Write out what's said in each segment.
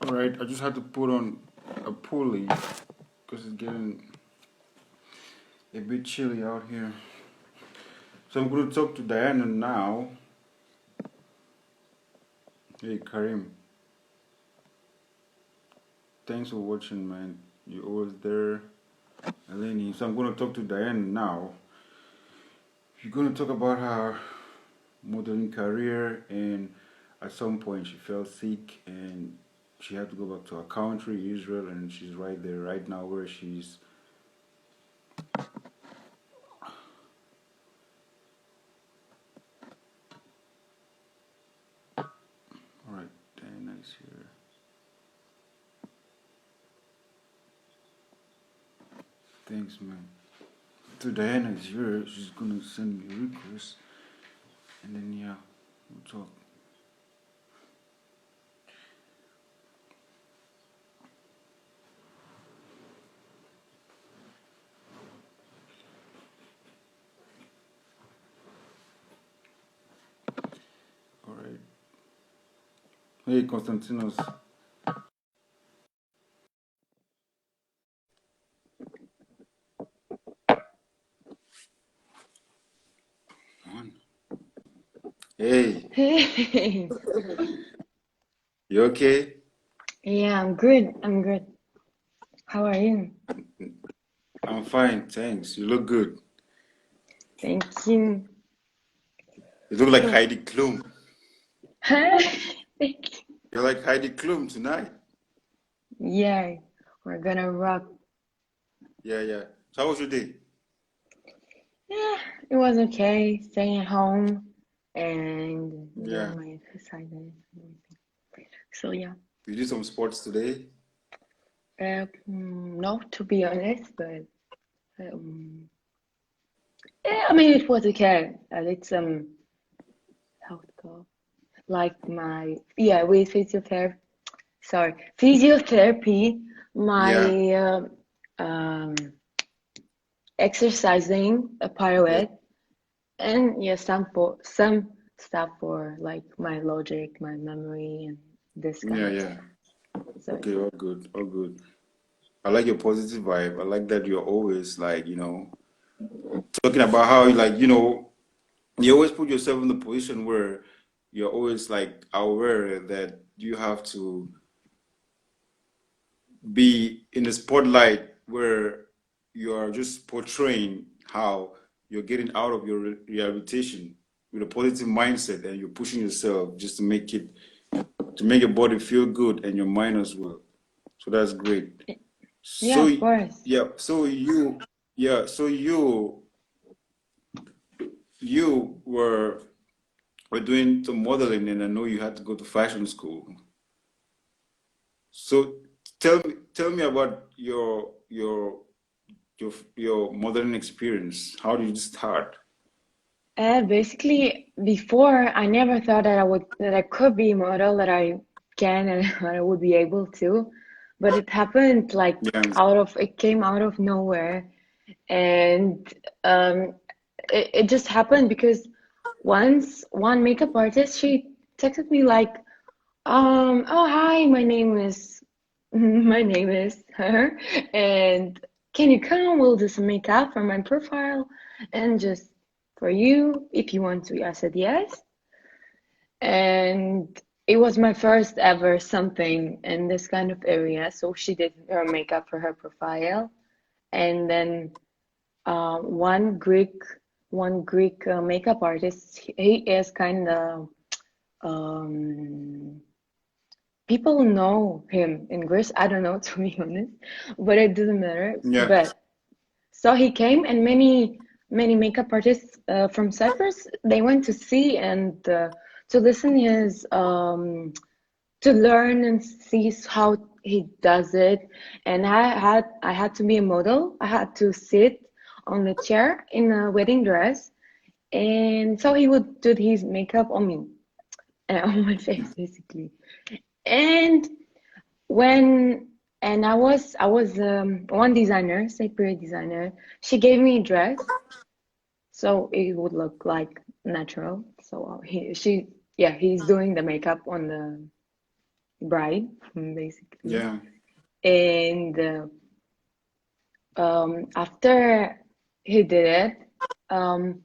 All right, I just had to put on a pulley because it's getting a bit chilly out here. So I'm going to talk to Diana now. Hey, Karim, thanks for watching, man. You're always there. Eleni. So I'm going to talk to Diana now. She's going to talk about her modeling career, and at some point she fell sick and she had to go back to her country, Israel, and she's right there right now where she's. All right, Diana is here. Thanks, man. So Diana is here. She's gonna send me a request, and then yeah, we'll talk. All right. Hey, Konstantinos. Hey, Hey, you okay? yeah, I'm good. I'm good. How are you? I'm fine, thanks. You look good. Thank you. You look like So, Heidi Klum. thank you. You're like Heidi Klum tonight. Yeah, we're gonna rock. Yeah, yeah. So how was your day? Yeah, it was okay. Staying at home and Yeah. doing my exercises and everything. So yeah. You did some sports today? No, to be honest, but um, yeah, I mean it was okay. I did some how it go like my with physiotherapy. Sorry, physiotherapy. My Yeah. um, exercising a part of Yeah. it, and yeah, some stuff for like my logic, my memory, and this kind Yeah, of yeah. stuff. So Okay, all good, all good. I like your positive vibe. I like that you're always like, talking about how you always put yourself in the position where you're always like aware that you have to be in the spotlight where you are just portraying how you're getting out of your rehabilitation with a positive mindset and you're pushing yourself just to make your body feel good and your mind as well. So that's great. yeah, So of course. yeah, so you were doing some modeling and I know you had to go to fashion school. So tell me about your modeling experience. How did you start? Basically, before I never thought that I could be a model, that I can and that I would be able to, but it happened like Yeah, it came out of nowhere, and um, it just happened because once one makeup artist, she texted me like, oh hi, my name is my name is her, and can you come? We'll do some makeup for my profile and just for you if you want to. I said yes, and it was my first ever something in this kind of area. So she did her makeup for her profile, and then uh, one Greek one Greek makeup artist. He is kind of um, people know him in Greece. I don't know to be honest, but it doesn't matter. yeah, But so he came, and many makeup artists from Cyprus they went to see and to listen his to learn and see how he does it. And I had to be a model. I had to sit on the chair in a wedding dress, and so he would do his makeup on me, on my face basically. And when and I was one designer, Cypriot designer. She gave me a dress so it would look like natural. So he's doing the makeup on bride, basically. Yeah. And after he did it, um,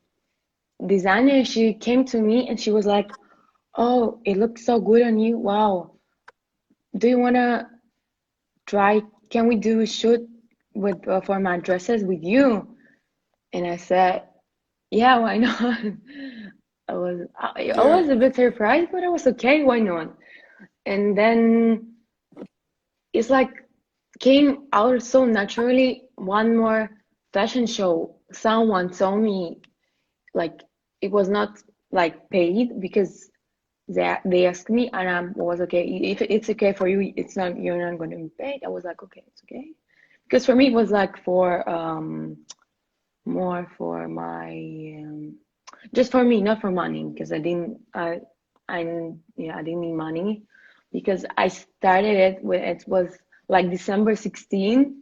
designer, she came to me and she was like, "Oh, it looks so good on you. Wow. Do you wanna try? Can we do a shoot with for my dresses with you?" And I said, "Yeah, why not?" I Yeah. was a bit surprised, but I was okay. Why not? And then it's like came out so naturally. One more fashion show. Someone told me like it was not like paid because they asked me and I was okay. If it's okay for you, it's not you're not going to be paid. I was like okay, it's okay. Because for me it was like for more for my just for me, not for money because I yeah, I didn't need money because I started it when it was like December 16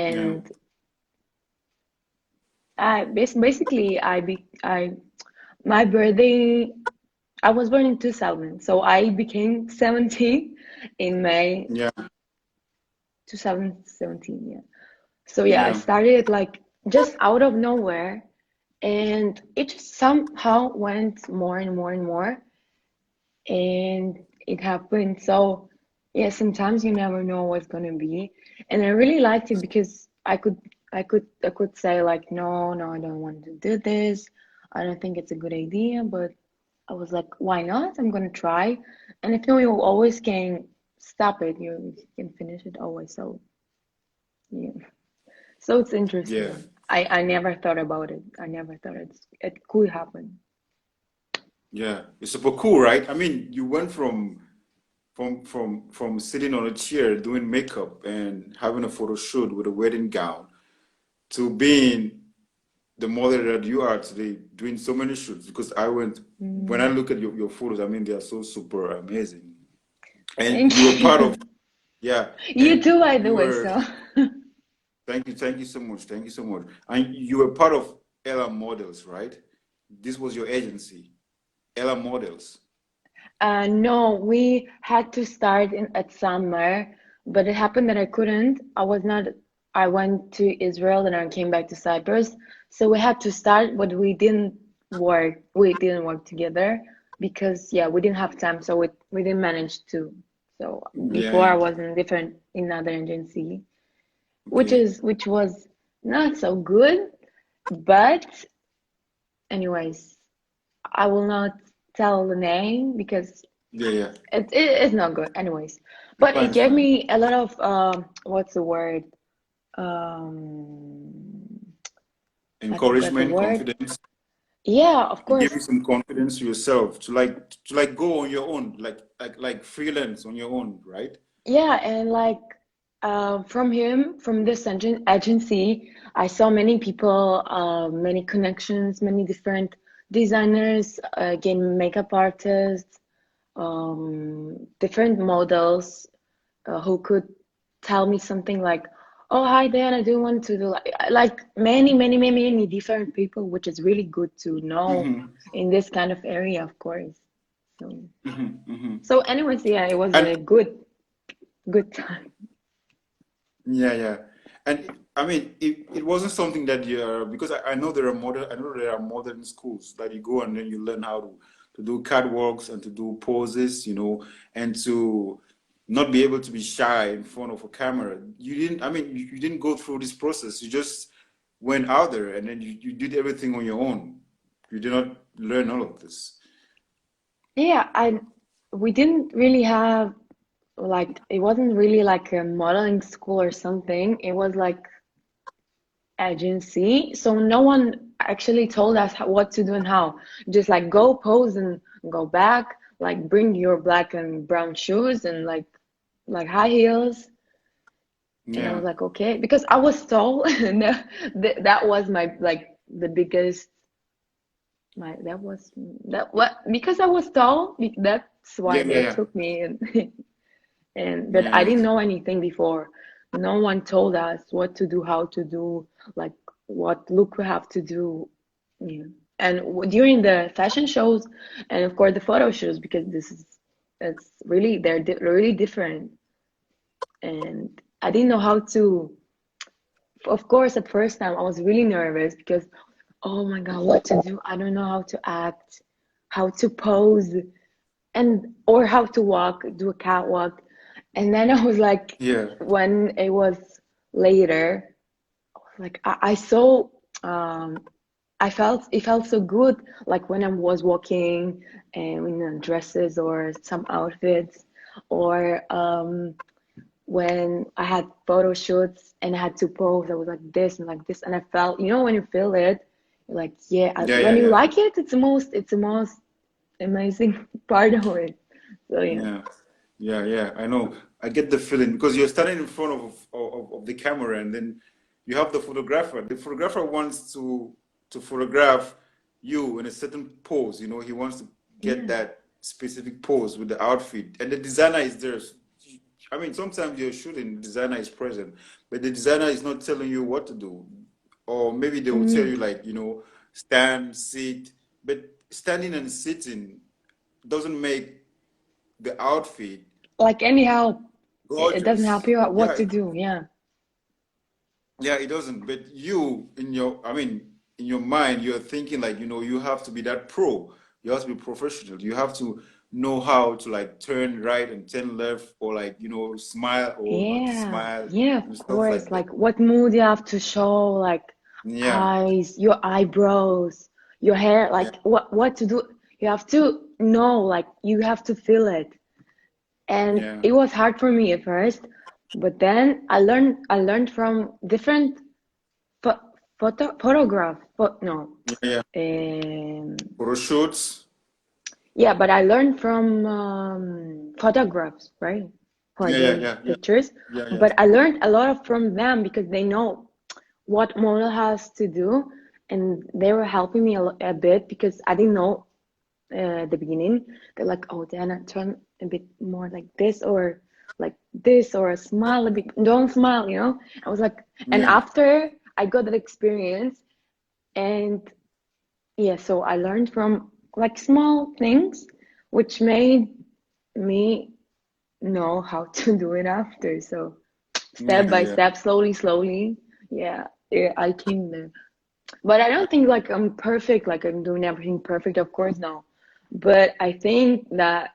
Yeah. and basically I my birthday I was born in 2000, so I became 17 in May Yeah. 2017. Yeah. So yeah, I Yeah. started like just out of nowhere, and it just somehow went more and more and more, and it happened. So yeah, sometimes you never know what's gonna be, and I really liked it because I could say like no, no, I don't want to do this. I don't think it's a good idea, but I was like, why not? I'm gonna try. And if no, you always can stop it. You can finish it always. So yeah. So it's Yeah. interesting. I never thought about it. I never thought it could happen. Yeah. It's super cool, right? I mean, you went from sitting on a chair doing makeup and having a photo shoot with a wedding gown to being the model that you are today, doing so many shoots. Because I went when I Mm. look at your photos, I mean, they are so super amazing. And you Thank were part of, you. yeah, You and too, by the you way. were, So thank you so much, thank you so much. And you were part of Ella Models, right? This was your agency, Ella Models. no, we had to start at summer, but it happened that I couldn't. I was not. I went to Israel and I came back to Cyprus, so we had to start, but we didn't work. We didn't work together because yeah, we didn't have time, so we didn't manage to. So Yeah, before I yeah. was in different in another agency, Okay. which was not so good, but anyways, I will not tell the name because Yeah, yeah. it's not good anyways, It's but fine, it it's gave fine. me a lot of what's the word, um I forgot the Encouragement, word. confidence. Yeah, of It gave course. you some confidence to yourself to like go on your own, like freelance on your own, right? Yeah, and like from him, from this agency, I saw many people, many connections, many different designers, again makeup artists, different models who could tell me something like, "Oh, hi Dan, I do want to do like many different people," which is really good to know Mm-hmm. in this kind of area, of course. So, Mm-hmm. Mm-hmm. so anyways, yeah, it was And a good time. yeah, yeah. And I mean, it wasn't something that you're because I know I know there are modern schools that you go and then you learn how to do catwalks and to do poses, and to not be able to be shy in front of a camera. You didn't, I mean, you didn't go through this process. You just went out there and then you did everything on your own. You did not learn all of this. Yeah, I we didn't really have like it wasn't really like a modeling school or something. It was like agency. So no one actually told us what to do and how. Just like go pose and go back, like bring your black and brown shoes and like high heels. And I Yeah. was like, okay, because I was tall, and that was my like the biggest my that was that what because I was tall. That's why Yeah, yeah, they yeah. took me and but Yeah, I yeah. didn't know anything before. No one told us what to do, how to do, like what look we have to do. Yeah. And during the fashion shows and of course the photo shoots because this is It's really they're really different, and I didn't know how to. Of course, at first time I was really nervous because, oh my God, what to do? I don't know how to act, how to pose, and or how to walk, do a catwalk. And then I was like, Yeah, when it was later, like I saw, um, I felt it felt so good, like when I was walking and in dresses or some outfits, or when I had photo shoots and I had to pose, I was like this, and I felt, when you feel it, you're like, yeah. yeah, yeah, When you yeah, like it, it's the most amazing part of it. So yeah, yeah, yeah, yeah. I know. I get the feeling because you're standing in front of the camera, and then you have the photographer. The photographer wants to photograph you in a certain pose. He wants to get yeah, that specific pose with the outfit, and the designer is there. I mean, sometimes you're shooting, the designer is present, but the designer is not telling you what to do. Or maybe they will tell mm, you, like, stand, sit. But standing and sitting doesn't make the outfit like anyhow, it doesn't help gorgeous. you out what Yeah, to do. Yeah, yeah, it doesn't. But you, in your mind, you're thinking like, you have to be that pro. You have to be professional. You have to know how to like turn right and turn left, or like, smile or not to yeah, smile yeah, of and stuff course. like that. Like what mood you have to show, like Yeah, eyes, your eyebrows, your hair, yeah, like what to do. You have to know, like you have to feel it. And yeah, it was hard for me at first, but then I learned from different photograph, but no, yeah, yeah. um, Photo shoots. yeah, but I learned from photographs, right, for Yeah, yeah, the yeah, yeah, pictures. yeah, yeah, But I learned a lot from them because they know what model has to do, and they were helping me a bit because I didn't know at the beginning. They're like, oh, Diana, turn a bit more like this, or like this, or smile a bit. Don't smile, I was like, and yeah, after I got that experience, and yeah, so I learned from like small things, which made me know how to do it after. So yeah, step by yeah. step, slowly, slowly, yeah, I came there. But I don't think like I'm perfect, like I'm doing everything perfect, of course, no. But I think that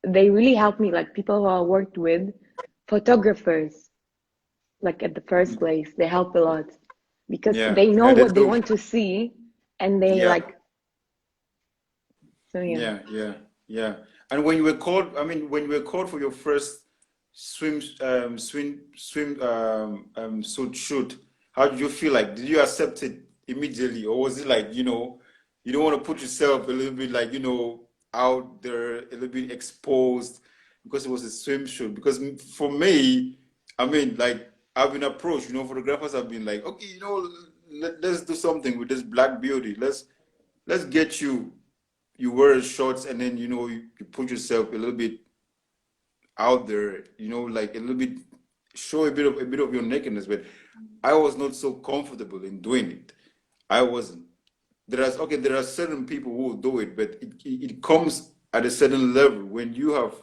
they really helped me, like people who I worked with, photographers, like at the first place, they help a lot because Yeah, they know yeah, they what they do. want to see, and they Yeah, like, so yeah. yeah, yeah, yeah. And when you were called, I mean, when you were called for your first swim suit shoot, how did you feel like? Did you accept it immediately, or was it like, you don't want to put yourself a little bit like, out there, a little bit exposed because it was a swim shoot? Because for me, I mean, like I've been approached, photographers have been like, okay, let's do something with this black beauty. Let's get you wear shorts, and then you put yourself a little bit out there, like a little bit, show a bit of your nakedness. But I was not so comfortable in doing it. I wasn't. There are certain people who will do it, but it comes at a certain level when you have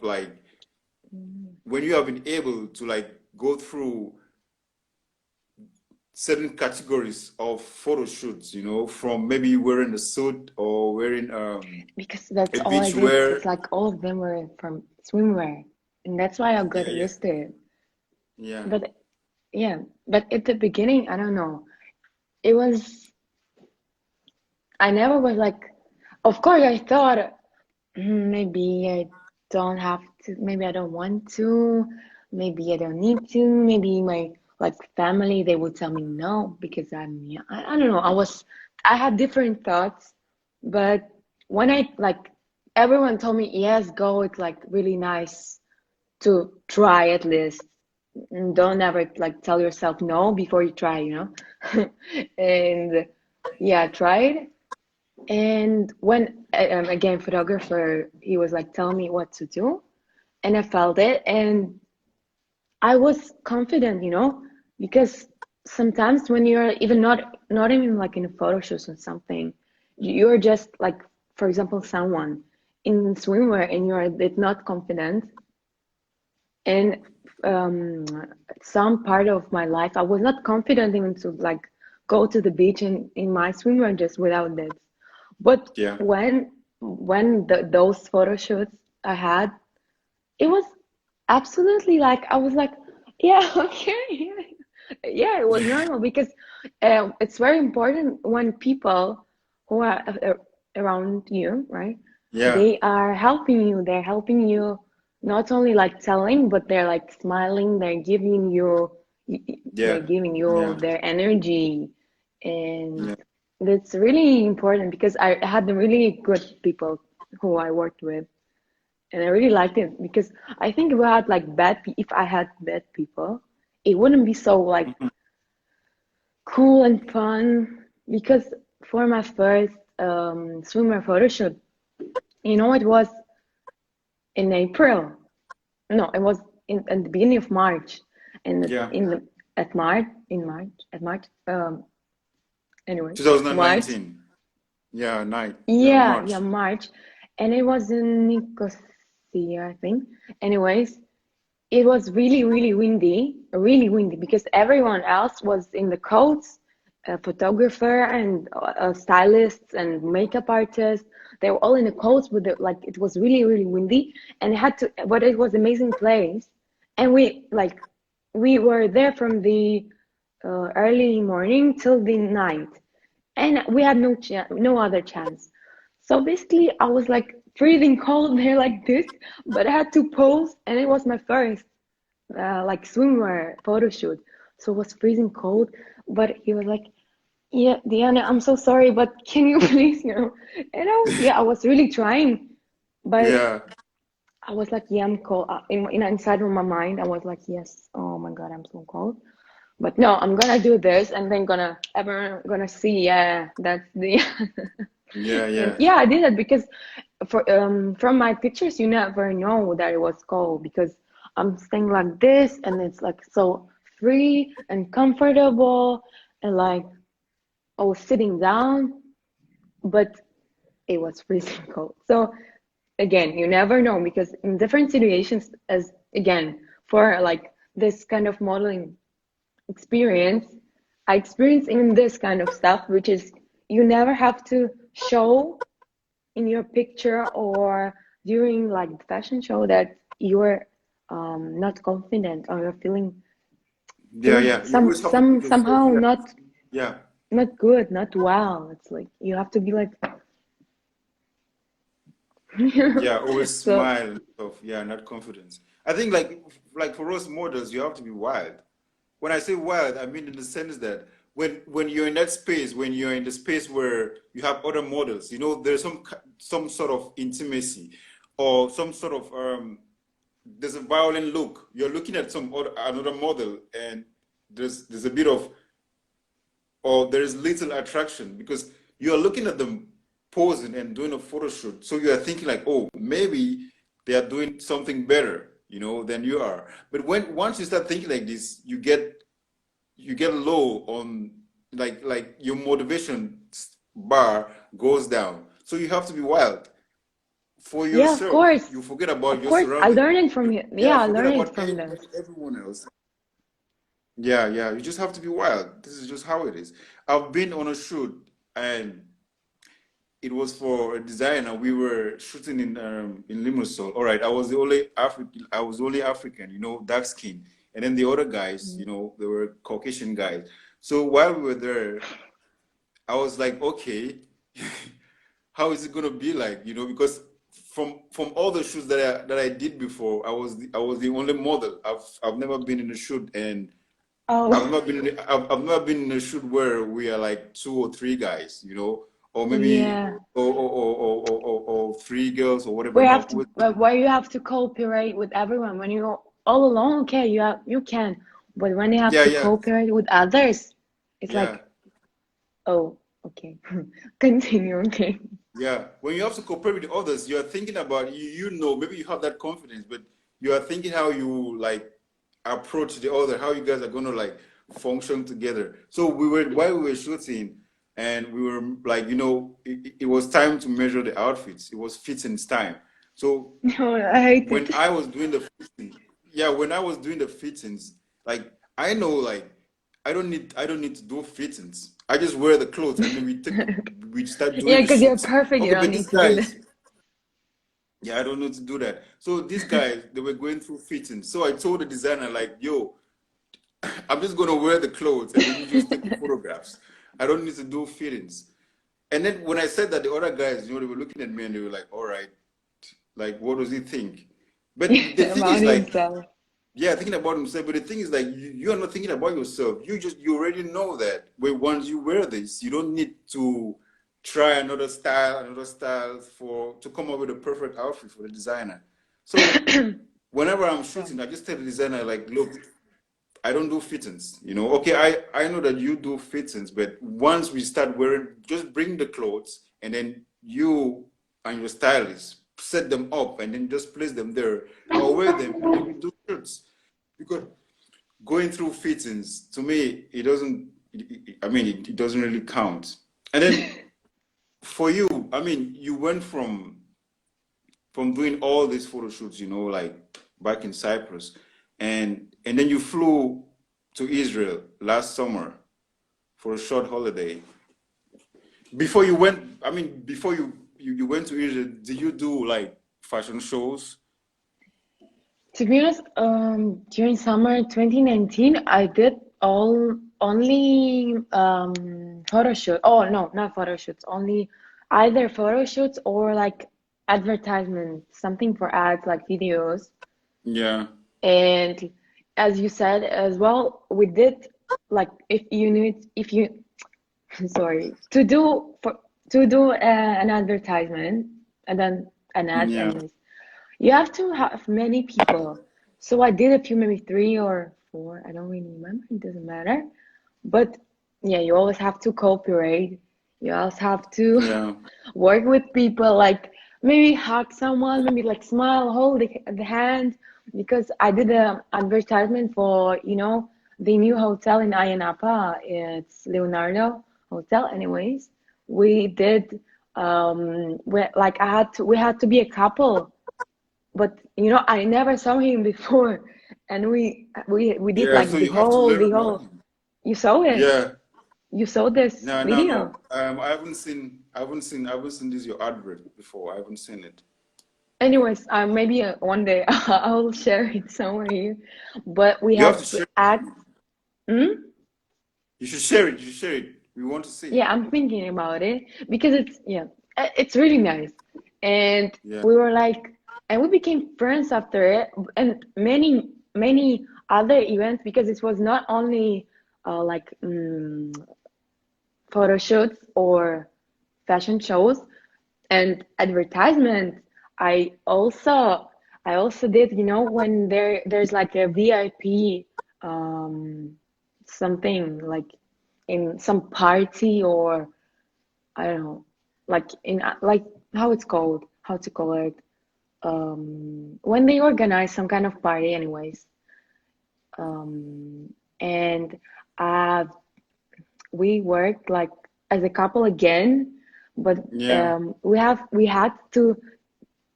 been able to like go through certain categories of photo shoots, from maybe wearing a suit or wearing Because a that's all I beach did, because wear. like all of them were from swimwear, and that's why I got Yeah, yeah, used to it. yeah, But yeah, but at the beginning, I don't know. It was, I never was like, of course, I thought, maybe I don't have to, maybe I don't want to, maybe I don't need to, maybe my like family, they would tell me no because I'm young. I don't know. I had different thoughts, but when I like, everyone told me, yes, go, it's like really nice to try at least. Don't ever like tell yourself no before you try. And yeah, I tried. And when again, photographer, he was like telling me what to do, and I felt it, and I was confident, because sometimes when you're even not even like in a photo shoot or something, you're just like, for example, someone. in swimwear and you're a bit not confident, and um, some part of my life I was not confident even to like go to the beach in my swimwear just without this. But Yeah. when those photo shoots I had, it was absolutely like I was like, yeah, okay, yeah, yeah, it was normal because it's very important when people who are around you, right? Yeah. They are helping you. They're helping you not only like telling, but they're like smiling. They're Yeah. giving you Yeah. their energy, and Yeah. that's really important because I had really good people who I worked with, and I really liked it because I think if I had like if I had bad people, it wouldn't be so like Mhm. cool and fun. Because for my first swimmer photo shoot, it was in April. No, it was in the beginning of March, and Yeah. in the at March at March. Anyway, March. 2019. Yeah, night. Yeah, Yeah, yeah, March. March, and it was in Nicosia, I think. Anyways, it was really windy because everyone else was in the coats, a photographer and stylists and makeup artists. They were all in the coats with like it was really windy, and it had to, but it was amazing place, and we were there from the early morning till the night, and we had no other chance. So basically, I was like freezing cold there like this, but I had to pose, and it was my first like swimwear photo shoot. So it was freezing cold, but he was like, "Yeah, Diana, I'm so sorry, but can you please, And I was really trying, but Yeah. I was like, "Yeah, I'm cold." Inside of my mind, I was like, "Yes, oh my God, I'm so cold." But no, I'm gonna do this, and then everyone gonna see. Yeah, that's the. Yeah. And Yeah. yeah, I did it because from my pictures you never know that it was cold because I'm staying like this and it's like so free and comfortable, and like I was sitting down, but it was freezing cold. So again, you never know because in different situations, as again for like this kind of modeling experience, I experienced in this kind of stuff, which is you never have to show in your picture or during like the fashion show that you're not confident or you're Yeah. feeling Yeah. You always have to put yourself. somehow Yeah. not Yeah. not good, not well. It's like you have to be like Yeah. Always so smile and stuff. Yeah. Not confidence. I think like for us models, you have to be wild. When I say wild, I mean in the sense that when you're in that space, when you're in the space where you have other models, there's some sort of intimacy or some sort of there's a violent look. You're looking at another model, and there's a bit of, or there's little attraction because you're looking at them posing and doing a photo shoot. So you are thinking like, oh, maybe they are doing something better, than you are. But once you start thinking like this, you get low on, like your motivation bar goes down. So you have to be wild for yeah, of yourself. course, You forget about of your course, I surrounding. learned it from you. Yeah, Yeah, I forget learned it about from this. everyone else. Yeah, yeah. You just have to be wild. This is just how it is. I've been on a shoot, and it was for a designer. We were shooting in Limassol. All right, I was the only African. I was the only African, dark skin, and then the other guys, Mm. they were Caucasian guys. So while we were there, I was like, okay, how is it gonna be like? Because from all the shoots that I did before, I was the only model. I've never been in a shoot, and I've Oh, not been I've never been in a shoot where we are like two or three guys, or maybe yeah. or three girls or whatever. We have No, to where you have to cooperate with everyone. When you're all alone, okay, you can, but when you have yeah, to yeah, cooperate with others, it's yeah, like, oh, okay, continue, okay. yeah. When you have to cooperate with others, you are thinking about maybe you have that confidence, but you are thinking how you like approach the other, how you guys are gonna like function together. So while we were shooting, and we were like, it was time to measure the outfits. It was fittings time. So No, I hate when it. I was doing the fitting, yeah, when I was doing the fittings, like I know, like I don't need to do fittings. I just wear the clothes and then we start doing Yeah, the because you're shoots. perfect. You Okay, don't but need these to do that. guys, yeah, I don't know to do that. So these guys, they were going through fittings. So I told the designer, like, yo, I'm just gonna wear the clothes and then you just take the photographs. I don't need to do fittings. And then when I said that, the other guys, they were looking at me and they were like, all right, like, what does he think? But the thing About is, like, himself. yeah, thinking about himself. But the thing is, like, you are not thinking about yourself. You already know that. But once you wear this, you don't need to try another style for to come up with a perfect outfit for the designer. So whenever I'm Right. shooting, I just tell the designer, like, look, I don't do fittings. Okay, I know that you do fittings, but once we start wearing, just bring the clothes, and then you and your stylist set them up, and then just place them there. I'll wear them, and then we do shirts. Because going through fittings, to me, it doesn't. I mean, it doesn't really count. And then for you, I mean, you went from doing all these photo shoots, like back in Cyprus, and then you flew to Israel last summer for a short holiday. Before you went, I mean, before you went to Israel, did you do like fashion shows? To be honest, during summer 2019, I did all only photo shoot. Oh no, not photo shoots. Only either photo shoots or like advertisements, something for ads, like videos. Yeah, And as you said as well, we did like if you sorry to do an advertisement and then an ad yeah, anyways. You have to have many people. So I did a few, maybe three or four. I don't really remember. It doesn't matter. But yeah, you always have to cooperate. You also have to yeah, work with people, like maybe hug someone, maybe like smile, hold the hand. Because I did a advertisement for, the new hotel in Ayanapa. It's Leonardo Hotel. Anyways, we did like we had to be a couple, but I never saw him before, and we did yeah. like So you have to learn the about whole. him. You saw it. Yeah. You saw this No, no, video. no. I haven't seen this your advert before. I haven't seen it. Anyways, maybe one day I'll share it somewhere here. But we You have had to to share act. it. Hmm? You should share it. You should share it. We want to see it. Yeah, I'm thinking about it because it's really nice. And Yeah. we were like, and we became friends after it, and many other events because it was not only like photo shoots or fashion shows and advertisements. I also I also did, when there's like a VIP um something like in some party, or I don't know, like in like how it's called, how to call it, when they organize some kind of party anyways. And uh we worked like as a couple again, but Yeah. we had to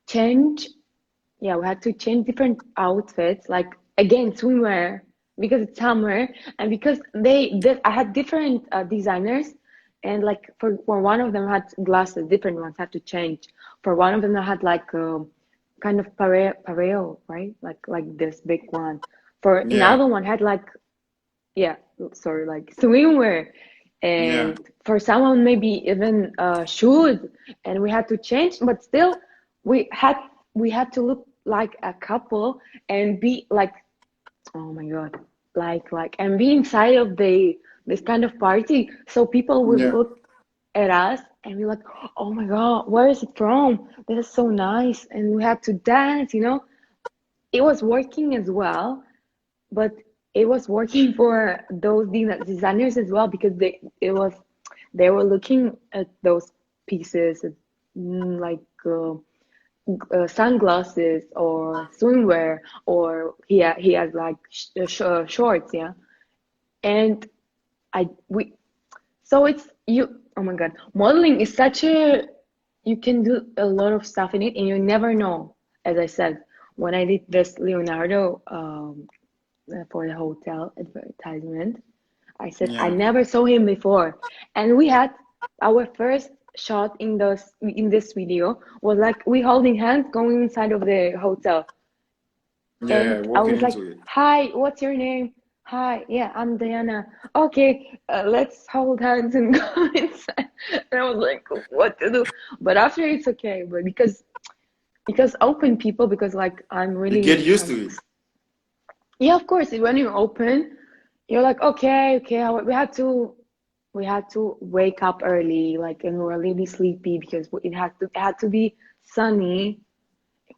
change. Yeah, we had to change different outfits, like again swimwear, because it's summer, and because I had different designers, and like for one of them had glasses, different ones had to change. For one of them, I had like kind of pareo, right? Like this big one. For Yeah. another one had like, yeah, sorry, like swimwear, Yeah. and for someone maybe even shoes, and we had to change, but still we had we had to look like a couple and be like, oh my God, and be inside of the this kind of party, so people will Yeah. look at us and be like, oh my God, where is it from? This is so nice, and we had to dance. It was working as well, but it was working for those designers as well, because they were looking at those pieces, like sunglasses or swimwear, or he has like shorts, yeah. And I we so it's you. Oh my God. Modeling is such a, you can do a lot of stuff in it and you never know. As I said, when I did this Leonardo for the hotel advertisement, I said I Yeah. never saw him before. And we had our first shot in this video was like we holding hands going inside of the hotel. Yeah, And I walking was like, into it. "Hi, what's your name?" "Hi, yeah, I'm Diana." "Okay, let's hold hands and go inside." And I was like, "What to do?" But after it's okay, but because open people, because like I'm You get really used to it. yeah, of course, when you open, you're like, okay, okay. We had to wake up early, like, and we were really sleepy because it had to be sunny.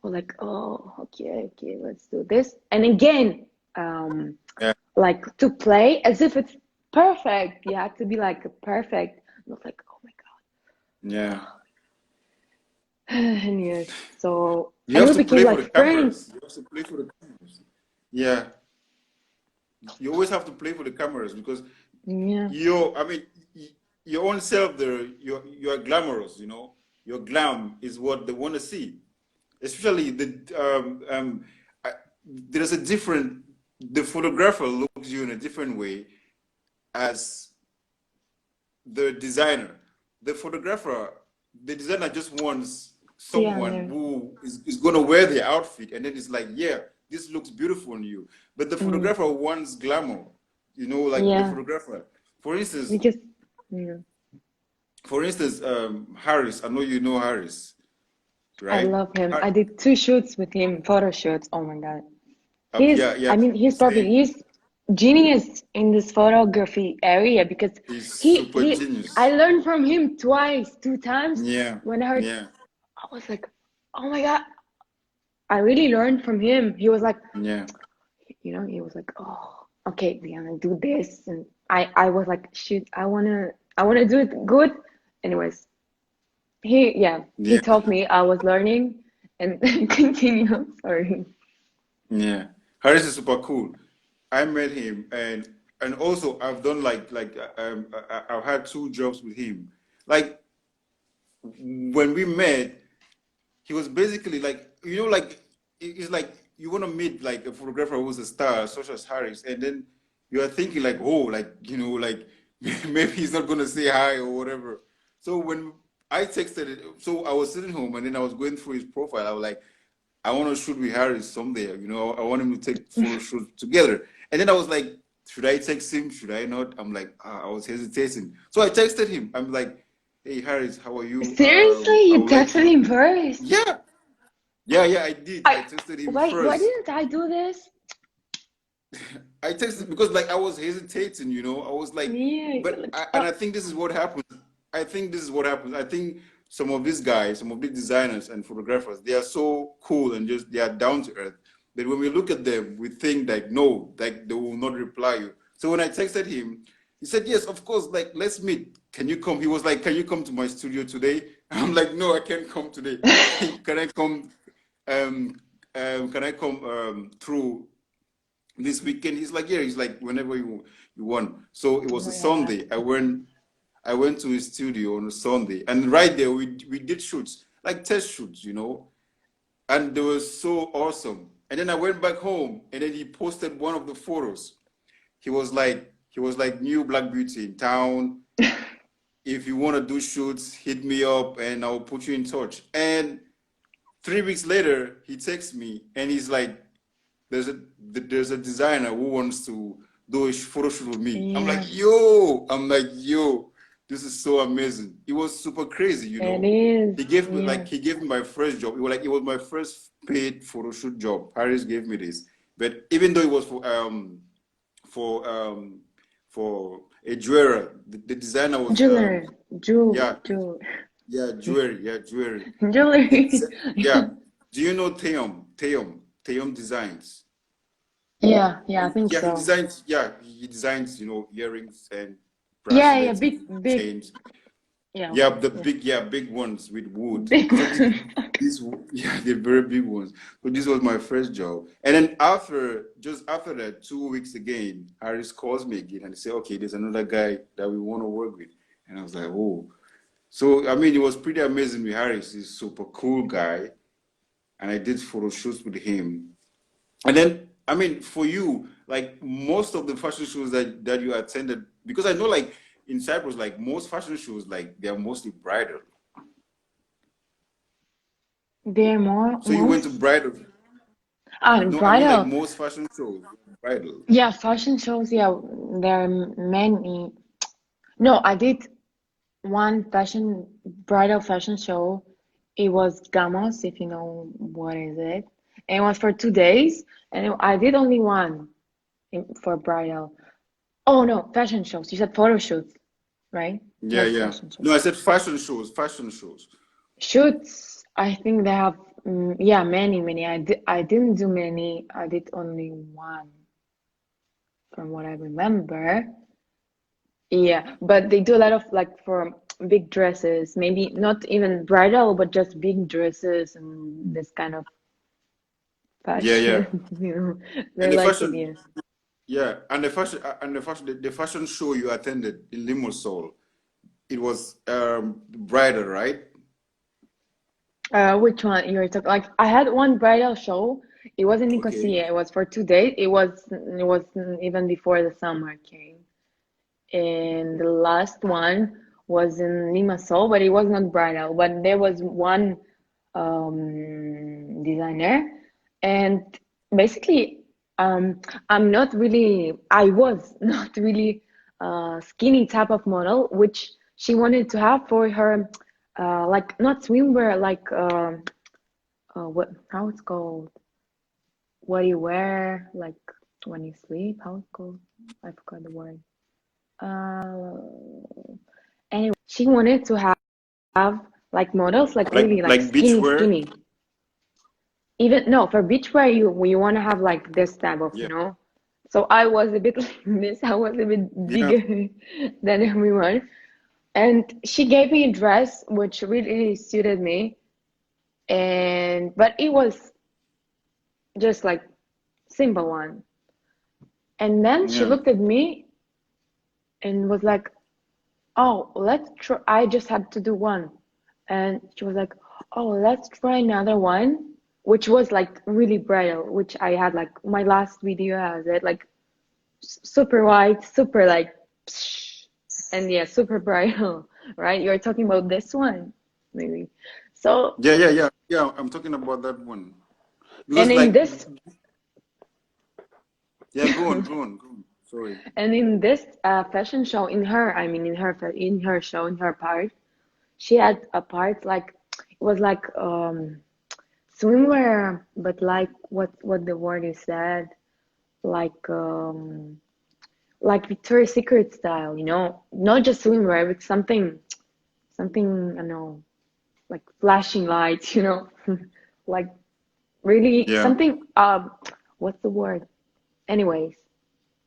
We're like, oh, okay, okay, let's do this. And again, um, Yeah. like to play as if it's perfect. You have to be like perfect. Not like, oh my Yeah. God. And yes, so You and have we to became play for like the friends. cameras. You have to play for the cameras. Yeah. You always have to play for the cameras because Yeah, I mean, your own self there, you're glamorous, you know. Your glam is what they want to see. Especially I, there's a different, the photographer looks you in a different way as the designer. The photographer, the designer just wants yeah, someone yeah. who is going to wear the outfit and then it's like, yeah, this looks beautiful on you. But the Mm, photographer wants glamour, you know, like the yeah, photographer. For instance, because yeah, Harris, I know you know Harris, I right? love him. I did 2 shoots with him, photo shoots. Oh my God. Yeah, yeah, I mean, he's probably same. he's genius in this photography area because He's he super he I genius. learned from him twice, 2 times. Yeah, When I heard, yeah, I was like, oh my God, I really learned from him. He was like, yeah, he was like, oh, okay, Diana, do this, and I was like, shoot, I wanna do it good. Anyways, he yeah, taught me. I was learning and continue. Sorry. yeah. Harris is super cool. I met him, and also I've done I've had 2 jobs with him. Like when we met, he was basically like, you know, like it's like you want to meet like a photographer who's a star such as Harris, and then you are thinking like, oh, like, you know, like maybe he's not gonna say hi or whatever. So when I texted it, so I was sitting home and then I was going through his profile. I was like, I want to shoot with Harris someday, you know, I want him to take photo shoot together. And then I was like, should I text him, should I not? I'm like, I was hesitating, so I texted him. I'm like, hey Harris, how are you? Seriously, I you would like texted to. him first? Yeah, yeah, I did. I I texted him why first. didn't I do this? I texted because like I was hesitating, you know. I was like, Yeah, you're but like, and I think this is what happens. I think this is what happens. I think some of these guys, some of these designers and photographers, they are so cool and just they are down to earth. That when we look at them, we think like no, like they will not reply you. So when I texted him, he said, yes, of course, like let's meet. Can you come? He was like, can you come to my studio today? I'm like, no, I can't come today. Can I come? Um, can I come through this weekend? He's like, yeah. He's like, whenever you want. So it was a yeah. Sunday. I went to his studio on a Sunday, and right there we did shoots, like test shoots, you know, and they were so awesome. And then I went back home, and then he posted one of the photos. He was like new black beauty in town. If you want to do shoots, hit me up, and I'll put you in touch. And 3 weeks later, he texts me, and he's like, there's a designer who wants to do a photo shoot with me. Yeah, I'm like, yo, this is so amazing. It was super crazy, you it know. is. He Yeah. gave me my first job. It was my first paid photo shoot job. Paris gave me this. But even though it was for for a jeweler, the designer was Jewelry, yeah, yeah, jewelry. jewelry. Yeah. Do you know Teom Designs? Yeah, yeah, I think Yeah, so. he designs, you know, earrings and Yeah, yeah, bracelets and big, big. chains. Yeah, Yeah, yeah, big ones with wood. big So one. this, yeah, they're very big ones. So this was my first job. And then just after that, 2 weeks again, Harris calls me again and say, okay, there's another guy that we want to work with. And I was like, oh. So I mean, it was pretty amazing with Harris. He's a super cool guy, and I did photo shoots with him. And then, I mean, for you, like most of the fashion shows that you attended, because I know, like in Cyprus, like most fashion shows, like they're mostly bridal. They're more So you went to most bridal. No, I mean like bridal. most fashion shows, bridal. Yeah, fashion shows. Yeah, there are many. No, I did one bridal fashion show. It was Gamos, if you know what is it. And it was for 2 days, and I did only one for bridal. Oh no, fashion shows. You said photo shoots, right? Yeah, Not yeah. fashion shows. No, I said fashion shows, fashion shows. Shoots, I think they have, yeah, many, many. I didn't do many. I did only one, from what I remember. Yeah, but they do a lot of like for big dresses, maybe not even bridal, but just big dresses and this kind of Yeah, yeah. fashion. You know, And they the like it, fashion, yeah. yeah, and the fashion show you attended in Limassol, it was bridal, right? Which one you're talking? Like, I had one bridal show. It wasn't in Okay. Nicosia. It was for 2 days. It was even before the summer came. And the last one was in Limassol, but it was not bridal. But there was one designer, and basically, I was not really skinny type of model, which she wanted to have for her, like not swimwear, like what how it's called, what you wear like when you sleep, how it's called, I forgot the word. Uh, Anyway, she wanted to have like models, like really like Like skinny, beachwear. skinny. Even no, for beachwear, you want to have like this type of, Yeah, So I was a bit like this. I was a bit yeah, bigger than everyone, and she gave me a dress which really suited me, and but it was just like simple one. And then she yeah, looked at me and was like, "Oh, let's try." I just had to do one. And she was like, "Oh, let's try another one," which was like really bridal, which I had like my last video has it like super white, super like, psh, and yeah, super bridal, right? You're talking about this one, maybe. So, yeah, yeah, yeah, yeah. I'm talking about that one and because, in like, this, yeah, go on, go on, go on. Sorry. and in this fashion show, I mean, in her show, in her part, she had a part like it was like swimwear, but like what the word is said, like Victoria's Secret style, not just swimwear, but something I don't know, like flashing lights, like really Yeah, something what's the word? Anyways,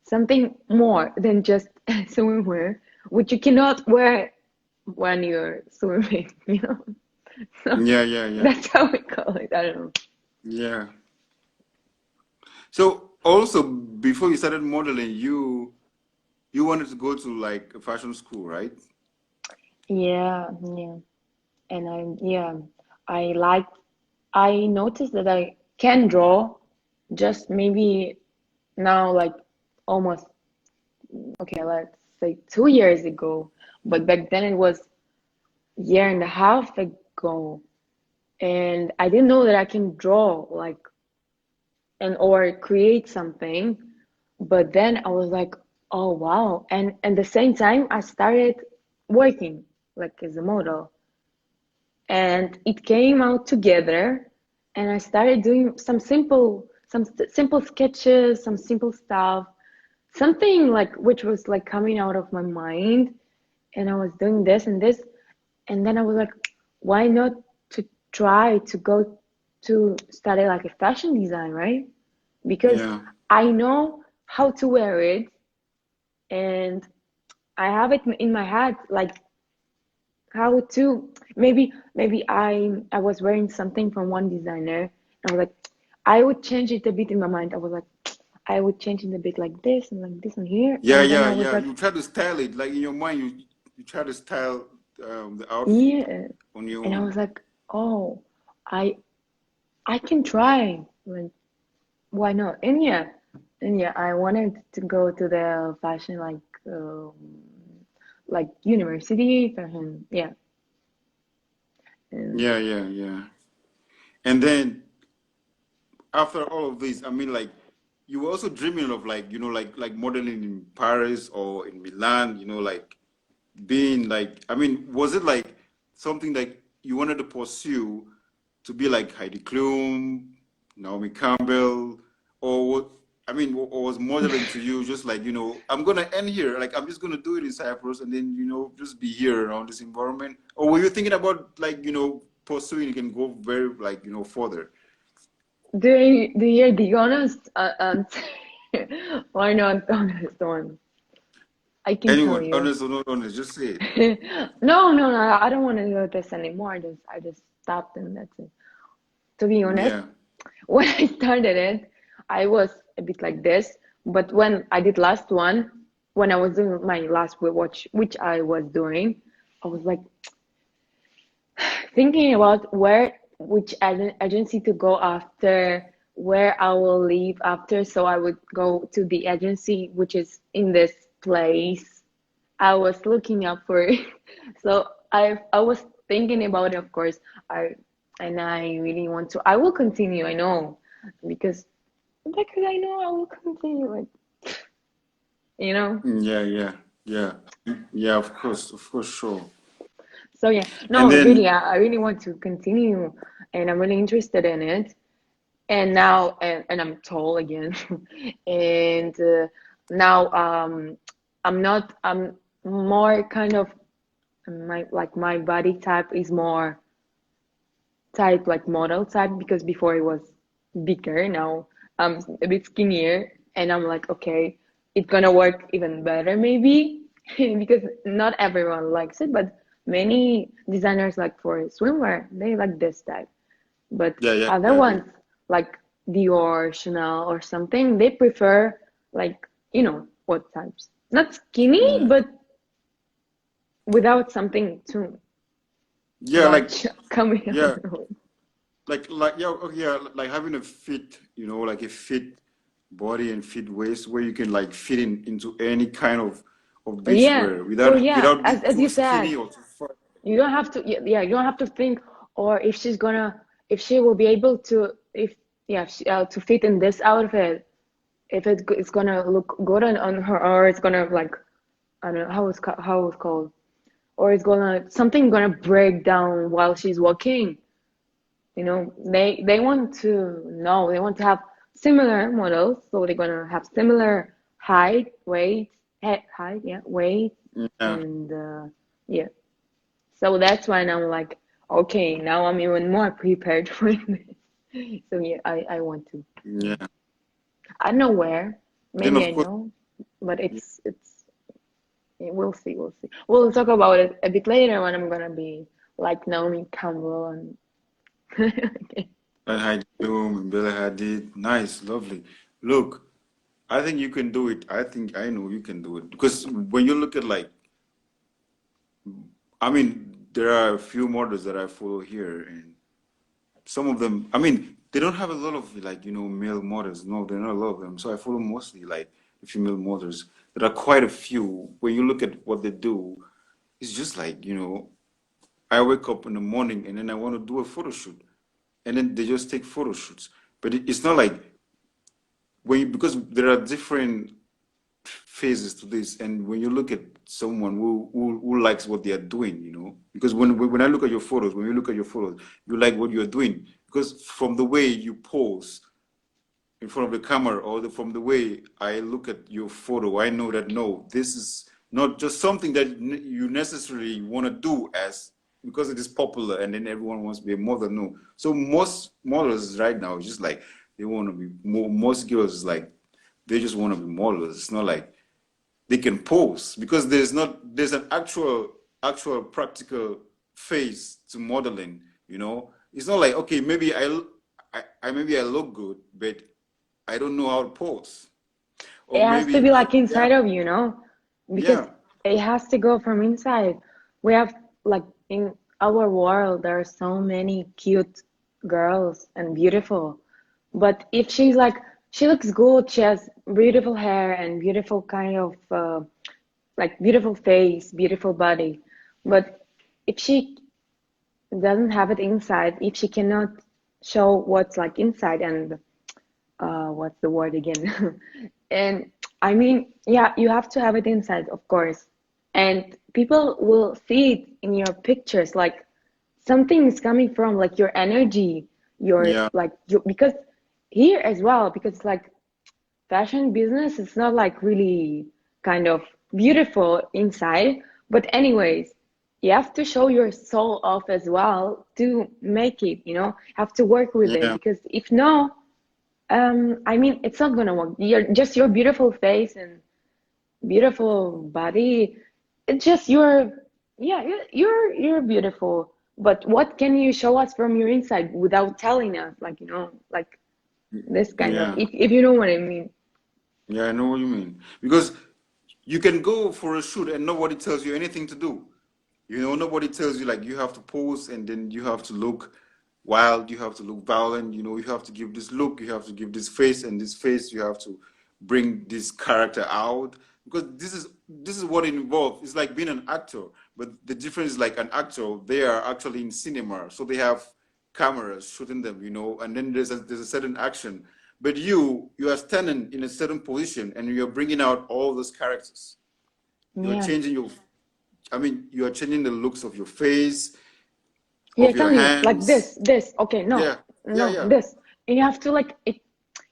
something more than just swimwear, which you cannot wear when you're swimming, So yeah, yeah, yeah, that's how we call it. I don't know. yeah. So also, before you started modeling, you wanted to go to like a fashion school, right? Yeah, yeah. And I like I noticed that I can draw just maybe now like almost okay, let's say 2 years ago. But back then it was year and a half ago. And I didn't know that I can draw like and or create something. But then I was like, oh wow. And at the same time I started working like as a model. And it came out together, and I started doing simple sketches, some simple stuff, something like which was like coming out of my mind, and I was doing this and this, and then I was like, why not to try to go to study like a fashion design, right? Because Yeah, I know how to wear it, and I have it in my head like how to maybe I was wearing something from one designer, and I was like, I would change it a bit in my mind. I was like, I would change it a bit like this and here, yeah, and then yeah, I was yeah. like, You try to style it like in your mind. you try to style the outfit Yeah. on your And I own. was like, oh, I I can try. Like, why not? And yeah, I wanted to go to the fashion like university fashion. Yeah, and Yeah, yeah, yeah. And then after all of this, I mean, like, you were also dreaming of like, like modeling in Paris or in Milan, like being like, I mean, was it like something like you wanted to pursue to be like Heidi Klum, Naomi Campbell, or what? I mean, or was modeling to you just like, I'm gonna end here, like I'm just gonna do it in Cyprus and then, just be here around this environment? Or were you thinking about like, pursuing it and go very like, further? do you hear the honest answer? Why not the honest one? I can tell Anyone, you. honest or not honest, just say it. No, I don't want to do this anymore. I just stopped and that's it. To be honest, Yeah. when I started it, I was a bit like this. But when I did last one, when I was doing my last watch, which I was doing, I was like thinking about which agency to go after, where I will leave after. So I would go to the agency which is in this place. I was looking up for it. So I was thinking about it, of course. I and I really want to. I will continue. I know because I know I will continue. Like you know. Yeah, yeah, yeah. Yeah, of course, sure. So yeah, And no, really, then, I really want to continue, and I'm really interested in it. And now, and I'm tall again, and now I'm more kind of my body type is more type like model type because before it was bigger. Now I'm a bit skinnier, and I'm like, okay, it's gonna work even better maybe because not everyone likes it, but many designers like for swimwear they like this type, but yeah, yeah, other yeah, yeah. ones like Dior, Chanel, or something they prefer like what types, not skinny, Yeah. but without something too Yeah, like, much coming yeah, out. yeah, okay, yeah, like having a fit, like a fit body and fit waist where you can like fit in into any kind of Yeah. beachwear So without yeah, being as too you said, skinny or too fat. you don't have to. Yeah, you don't have to think, or if she will be able to, if yeah, to fit in this outfit, if it's gonna look good on her, or it's gonna like I don't know how it's called, or it's gonna something gonna break down while she's walking. They want to know. They want to have similar models, so they're gonna have similar height, weight, height, yeah, weight, Yeah, and yeah. So that's why I'm like, okay, now I'm even more prepared for this. So yeah, I want to. Yeah. yeah. I don't know where. Then Maybe of I course, know, but it's yeah, we'll see, we'll see. We'll talk about it a bit later when I'm gonna be like Naomi Campbell and Heidi Klum and Bella Hadid, nice, lovely. Look, I think you can do it. I think I know you can do it because when you look at like, I mean, there are a few models that I follow here, and some of them, I mean, they don't have a lot of like, male models. No, there are not a lot of them. So I follow mostly like the female models. There are quite a few. When you look at what they do, it's just like, I wake up in the morning and then I want to do a photo shoot. And then they just take photo shoots. But it's not like because there are different phases to this, and when you look at someone who likes what they are doing, because when I look at your photos, when you look at your photos, you like what you're doing because from the way you pose in front of the camera or from the way I look at your photo, I know that no, this is not just something that you necessarily want to do as because it is popular and then everyone wants to be a model. No, so most models right now is just like they want to be more. Most girls is like they just want to be models. It's not like they can pose because there's an actual practical phase to modeling. It's not like okay, maybe I maybe I look good, but I don't know how to pose, or it has to maybe be I like yeah inside of because yeah it has to go from inside. We have like in our world, there are so many cute girls and beautiful. But if she's like, she looks good, she has beautiful hair and beautiful kind of like beautiful face, beautiful body. But if she doesn't have it inside, if she cannot show what's like inside and what's the word again? And I mean, yeah, you have to have it inside, of course. And people will see it in your pictures, like something is coming from like your energy, your Yeah, like you because here as well, because like fashion business is not like really kind of beautiful inside. But anyways, you have to show your soul off as well to make it, have to work with it yeah, because if no, I mean, it's not gonna work. Just your beautiful face and beautiful body. It's just yeah, you're beautiful. But what can you show us from your inside without telling us? Like, like this kind of, yeah, if you know what I mean. yeah. I know what you mean. Because you can go for a shoot and nobody tells you anything to do. Nobody tells you like you have to pose and then you have to look wild, you have to look violent, you have to give this look, you have to give this face, and this face you have to bring this character out. Because this is what it involves. It's like being an actor, but the difference is like an actor, they are actually in cinema, so they have cameras shooting them, and then there's a certain action. But you are standing in a certain position and you're bringing out all those characters. You're Yeah. changing your I mean, you are changing the looks of your face, You're of your telling like hands. this. Okay, no, Yeah, yeah, no, yeah, this. And you have to like it.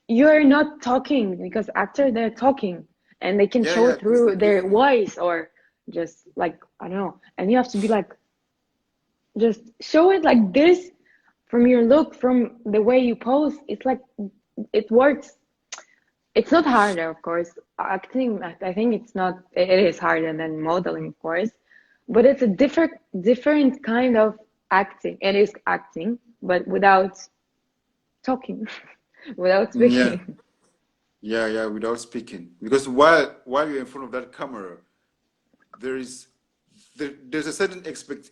You're not talking because actor they're talking and they can yeah, show yeah. it This through this their voice or just like I don't know. And you have to be like just show it like this from your look, from the way you pose. It's like it works. It's not harder, of course. Acting, I think it's not. It is harder than modeling, of course, but it's a different kind of acting. It is acting, but without talking, without yeah, speaking. yeah. Without speaking, because while you're in front of that camera, there is there's a certain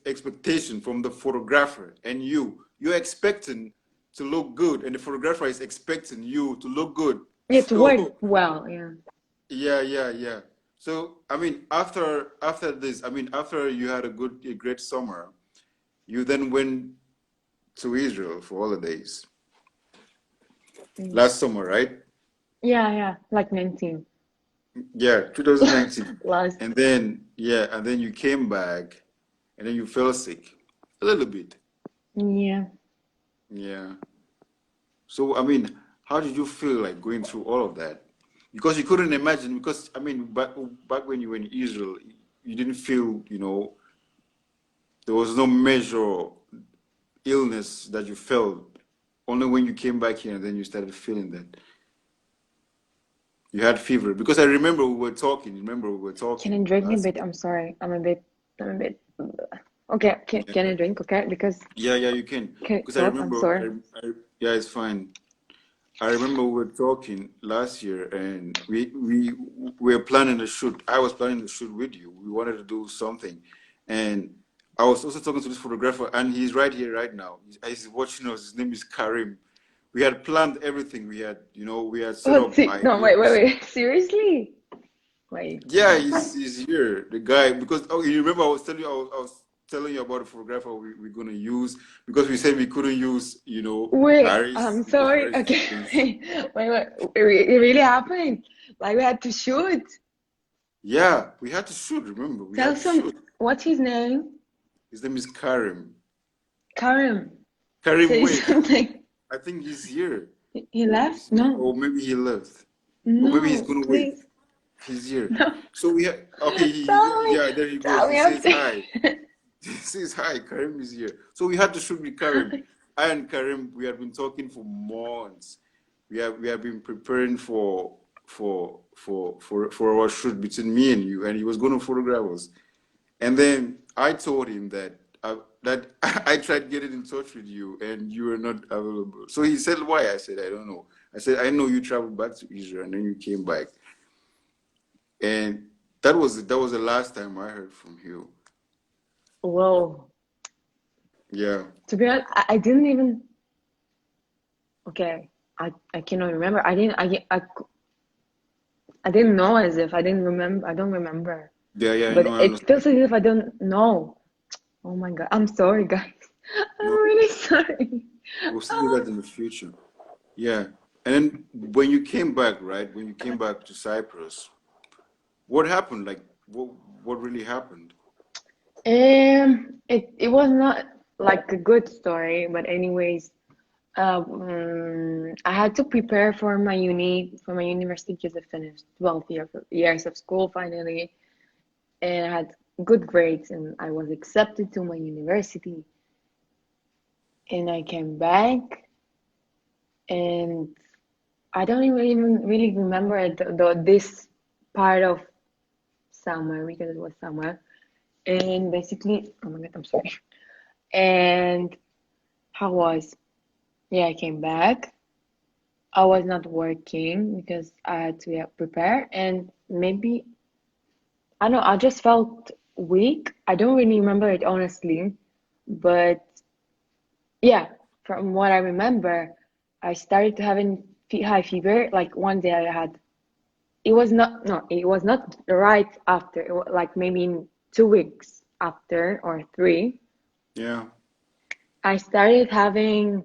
expectation from the photographer and you're expecting to look good, and the photographer is expecting you to look good. It So worked well, yeah. yeah, yeah, yeah. So I mean, after this, I mean, after you had a great summer, you then went to Israel for holidays Mm. last summer, right? Yeah, yeah, like 19. Yeah, 2019. Last, And then you came back and then you fell sick a little bit. yeah. Yeah. So I mean, how did you feel like going through all of that? Because you couldn't imagine, because I mean, back when you were in Israel, you didn't feel, there was no measure illness that you felt. Only when you came back here and then you started feeling that. You had fever. Because I remember we were talking. Remember we were Can I talking drink a last. bit? I'm sorry. I'm a bit. Okay, can I Yeah, drink? Okay, because yeah, you can. okay, Because I talk. I'm remember, sorry. yeah, it's fine. I remember we were talking last year, and we were planning a shoot. I was planning to shoot with you. We wanted to do something, and I was also talking to this photographer, and he's right here right now. He's watching us. His name is Karim. We had planned everything. We had set Oh, up see, no, ideas. wait. Seriously? Wait. Yeah, he's here, the guy. Because you remember I was telling you about the photographer we're gonna use, because we said we couldn't use Wait, Harris I'm because sorry. Harris Okay, is. wait. It really happened. Like we had to shoot. Yeah, we had to shoot. Remember, we Tell had to some. shoot. What's his name? His name is Karim. Karim. Karim, Say wait. something. I think he's here. He Let me left? see. No, Or maybe he left. Or maybe he's no, gonna wait. please, He's here. no. So we have. Okay, Tell me, yeah, there he goes. tell He me. I'm says serious. hi. He says hi. Karim is here. So we had to shoot with Karim. I and Karim, we had been talking for months. We have been preparing for our shoot between me and you, and he was going to photograph us. And then I told him that I tried getting in touch with you and you were not available. So he said, "Why?" I said, "I don't know." I said, "I know you traveled back to Israel and then you came back." And that was the last time I heard from you. Whoa. Yeah. To be honest, I didn't even. Okay, I cannot remember. I didn't know as if I didn't remember. I don't remember. Yeah, yeah, I But know, I it understand. feels as if I don't know. Oh my God. I'm sorry, guys. I'm No, really sorry. we'll see you Oh, guys in the future. Yeah. And then when you came back, right? When you came back to Cyprus, what happened? Like, what really happened? it was not like a good story, but anyways, I had to prepare for my university because I finished 12 years of school finally, and I had good grades, and I was accepted to my university. And I came back, and I don't even really remember this part of summer because it was summer. And basically, oh my God, I'm sorry. And how was? Yeah, I came back. I was not working because I had to, yeah, prepare, and maybe I don't know, I just felt weak. I don't really remember it honestly, but yeah, from what I remember, I started to having high fever. Like one day I had, it was not, no, it was not right after, it was like maybe in 2 weeks after or three, Yeah. I started having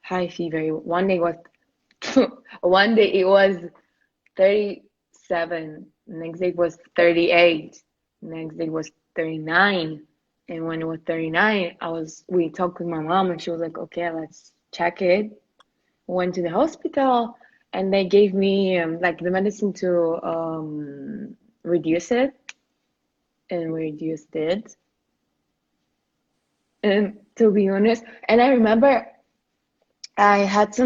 high fever. One day was, one day it was 37. Next day was 38. Next day was 39. And when it was 39, we talked with my mom and she was like, okay, let's check it. Went to the hospital and they gave me like the medicine to reduce it, and we reduced it. And to be honest, and I remember I had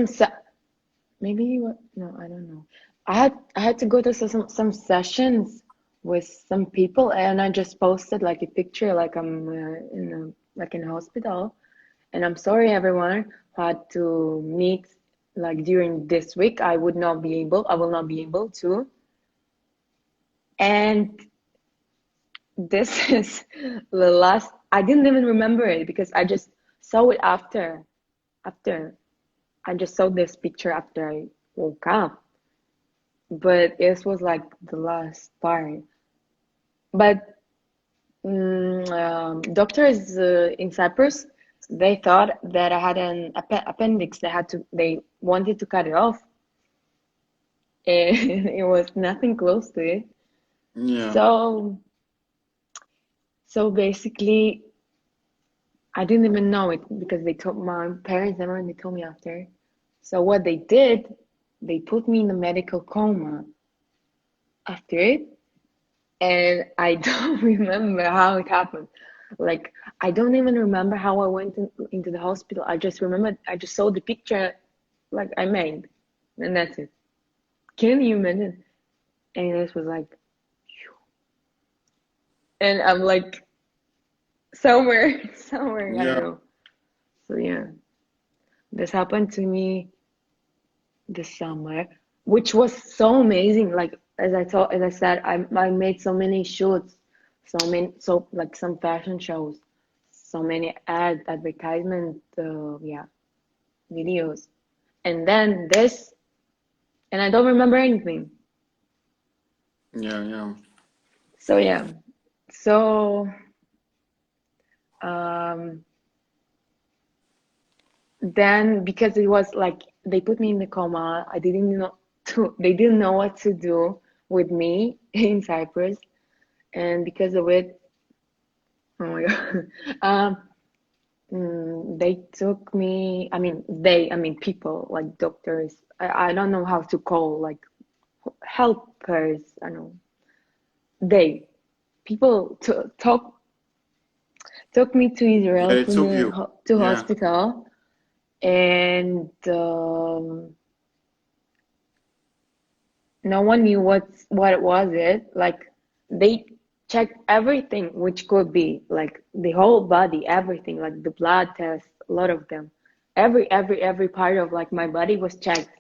maybe what? No, I don't know. I had to go to some sessions with some people, and I just posted like a picture, like I'm in a hospital. And I'm sorry, everyone who had to meet like during this week. I would not be able. I will not be able to. And this is the last. I didn't even remember it because I just saw it after. After I just saw this picture after I woke up. But it was like the last part. But doctors in Cyprus, they thought that I had an appendix. They wanted to cut it off, and it was nothing close to it. Yeah. So, so basically, I didn't even know it because they told my parents never, and they told me after. So what they did, they put me in a medical coma after it, and I don't remember how it happened. Like, I don't even remember how I went into the hospital. I just remember I just saw the picture like I made, and that's it. Can you imagine? And it was like, and I'm like somewhere, somewhere, I don't Yeah. know. So yeah, this happened to me this summer, which was so amazing. Like as I said, I made so many shoots, so like some fashion shows, so many advertisement, yeah, videos, and then this, and I don't remember anything. Yeah. Yeah. So yeah, so um, then because it was like they put me in the coma, I didn't know they didn't know what to do with me in Cyprus, and because of it, oh my God, they took me. I mean people like doctors. I don't know how to call like helpers. I don't know. They people took me to Yeah. Israel It took you. to Yeah. hospital, and no one knew what was it. Like they checked everything which could be like the whole body, everything, like the blood test, a lot of them. Every part of like my body was checked.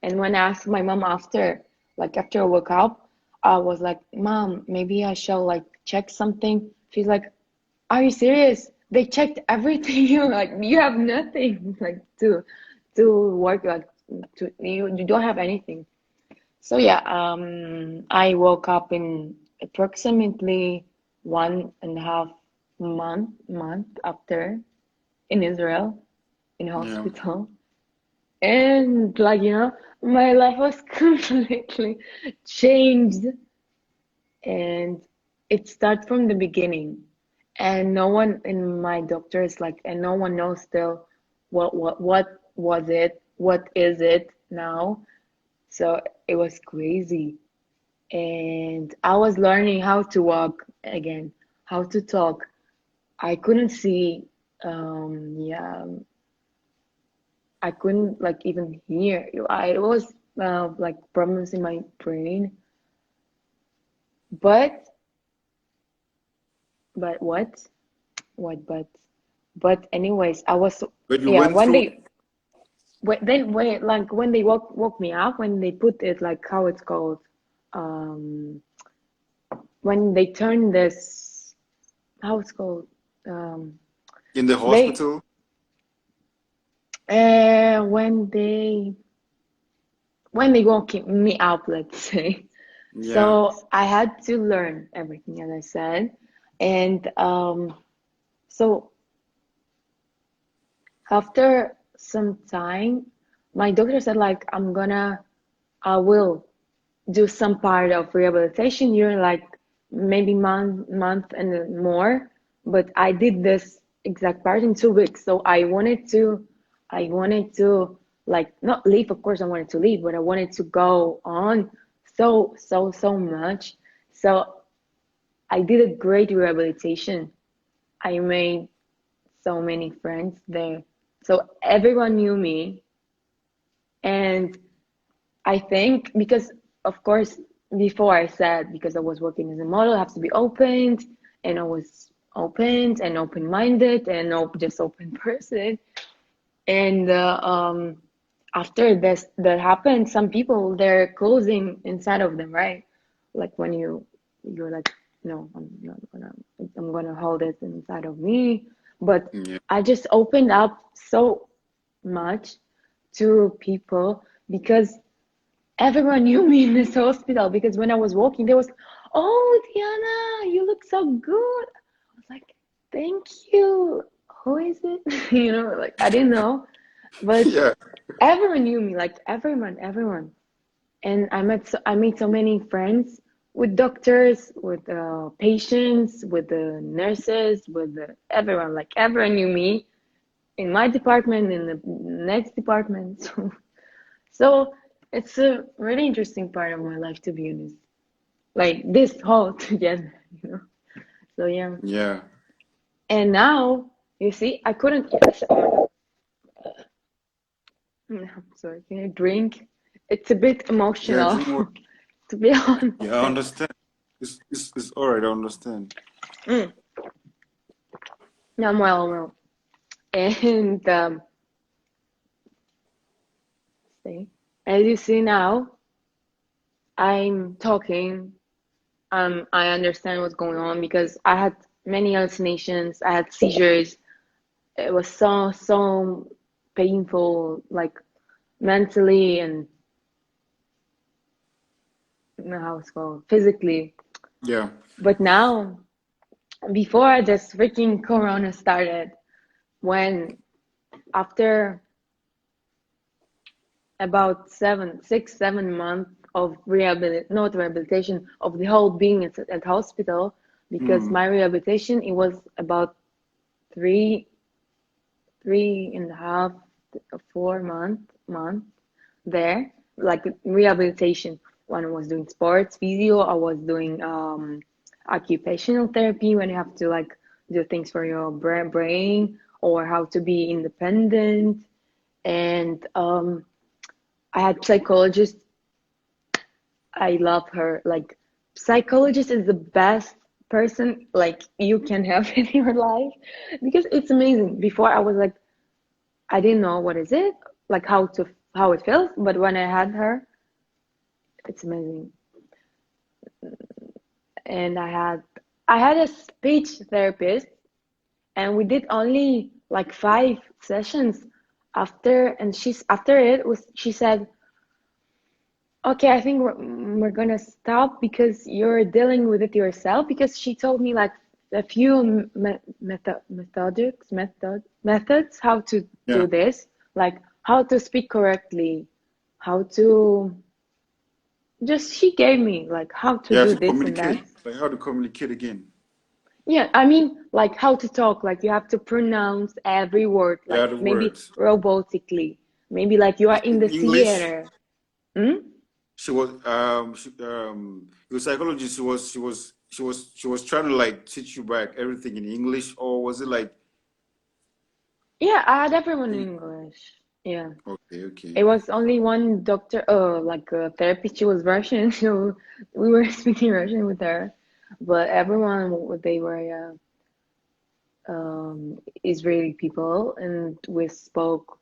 And when I asked my mom after, like after I woke up, I was like, Mom, maybe I shall like check something. She's like, are you serious? They checked everything. You like you have nothing like to work like to you don't have anything. So yeah, I woke up in approximately 1.5 month after in Israel in Yeah. hospital, and like my life was completely changed, and it starts from the beginning, and no one in my doctor is like, and no one knows still what was it, what is it now. So it was crazy. And I was learning how to walk again, how to talk. I couldn't see, yeah, I couldn't like even hear. I was like problems in my brain, but what? What? But anyways, I was But you yeah. went When through. they when like when they woke me up, when they put it like how it's called, um, when they turn this how it's called, um, In the they hospital? when they woke me up, let's say. Yeah. So I had to learn everything, as I said, and so after some time, my doctor said like I will do some part of rehabilitation. You're like maybe month and more, but I did this exact part in 2 weeks. So I wanted to like not leave. Of course, I wanted to leave, but I wanted to go on so much. So I did a great rehabilitation. I made so many friends there. So everyone knew me, and I think because, of course, before I said because I was working as a model, I have to be opened, and I was opened and open-minded and just open person. And after this that happened, some people they're closing inside of them, right? Like when you're like, no, I'm gonna hold it inside of me. But Yeah. I just opened up so much to people because everyone knew me in this hospital because when I was walking, there was, oh, Diana, you look so good. I was like, thank you. Who is it? Like I didn't know, but Yeah. everyone knew me, like everyone. And I made so many friends with doctors, with patients, with the nurses, with everyone. Like everyone knew me in my department, in the next department. So it's a really interesting part of my life, to be honest. Like this whole together. So yeah. Yeah. And now, you see, I couldn't. I'm sorry, can you drink? It's a bit Yeah, emotional, drink more. to be Yeah, I honest. understand. It's all right, I understand. Mm. No, I'm well. And see, as you see now, I'm talking. I understand what's going on because I had many hallucinations. I had seizures. It was so painful, like mentally and how it's called physically. Yeah. But now, before this freaking Corona started, when after about 7 6 7 months of not rehabilitation of the whole being at hospital, because Mm. my rehabilitation it was about three 3.5 4 month there, like rehabilitation. When I was doing sports physio, I was doing occupational therapy when you have to like do things for your brain or how to be independent. And I had psychologist. I love her. Like psychologist is the best person like you can have in your life because it's amazing. Before I was like I didn't know what is it, like how it feels, but when I had her, it's amazing. and I had a speech therapist, and we did only like 5 sessions after, and after it was she said, okay, I think we're gonna stop because you're dealing with it yourself. Because she told me like a few methods how to Yeah. do this, like how to speak correctly, how to just she gave me like how to Yeah, do to this and that. communicate. Like how to communicate again. Yeah, I mean like how to talk, like you have to pronounce every word, Yeah, like the maybe words. robotically, maybe like you are in the In English, theater. Hmm? she was your psychologist, she was trying to like teach you back everything in English, or was it like Yeah, I had everyone in in, English. Yeah. okay, okay. It was only one doctor, like a therapist. She was Russian, so we were speaking Russian with her. But everyone, they were Israeli people, and we spoke.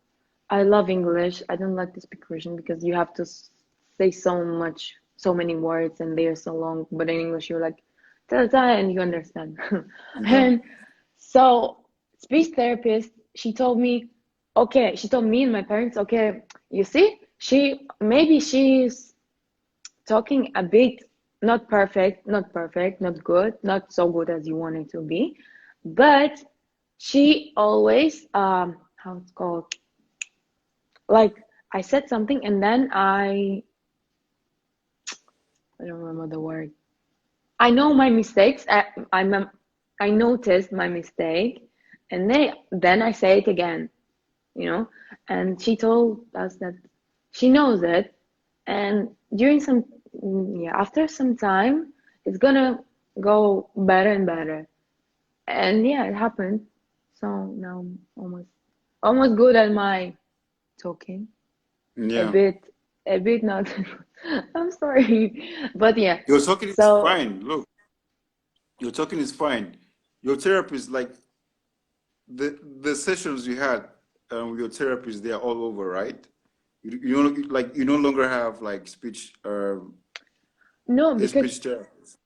I love English. I don't like to speak Russian because you have to say so many words, and they are so long. But in English, you're like, ta ta, and you understand. Yeah, And so, speech therapist, she told me and my parents, okay, you see, maybe she's talking a bit not perfect, not good, not so good as you want it to be, but she always how it's called, like I said something and then I don't remember the word. I know my mistakes. I noticed my mistake, and then I say it again, you know. And she told us that she knows it, and after some time, it's gonna go better and better. And yeah, it happened. So now I'm almost good at my talking. A yeah. bit, a bit not. I'm sorry, but yeah. Your talking is So fine. Look, your talking is fine. Your therapist, like the sessions you had with your therapist, they are all over, right? You don't like you no longer have like no, a because speech therapist.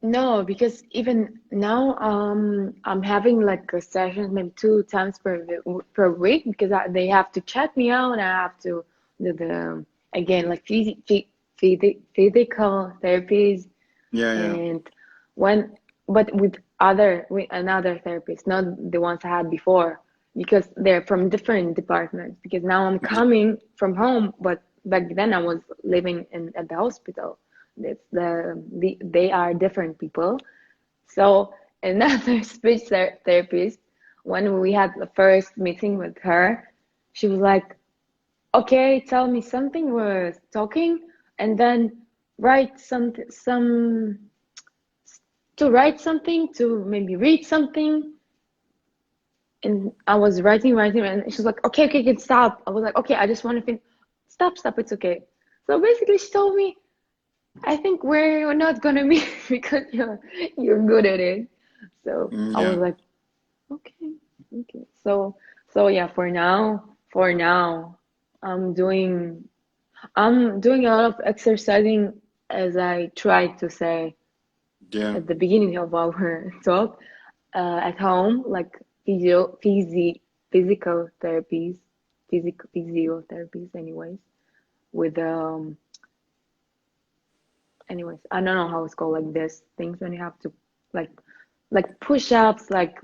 no, because even now, I'm having like a session maybe 2 times per week because they have to check me out and I have to do the again like physical therapies Yeah, yeah. and when but with another therapist, not the ones I had before because they're from different departments. Because now I'm coming from home, but back then I was living at the hospital. It's they are different people. So another speech therapist, when we had the first meeting with her, she was like, "Okay, tell me something. We're talking, and then write some to write something, to maybe read something." And I was writing, and she was like, "Okay, okay, okay, stop." I was like, "Okay, I just want to finish." Stop, it's okay. So basically, she told me, I think we're not gonna meet because you're good at it. So I was Yeah. like, okay, okay. So yeah, for now, I'm doing I'm doing a lot of exercising as I tried to say Yeah. at the beginning of our talk, at home, like physical therapies, physiotherapies, with I don't know how it's called, like this things when you have to like push-ups, like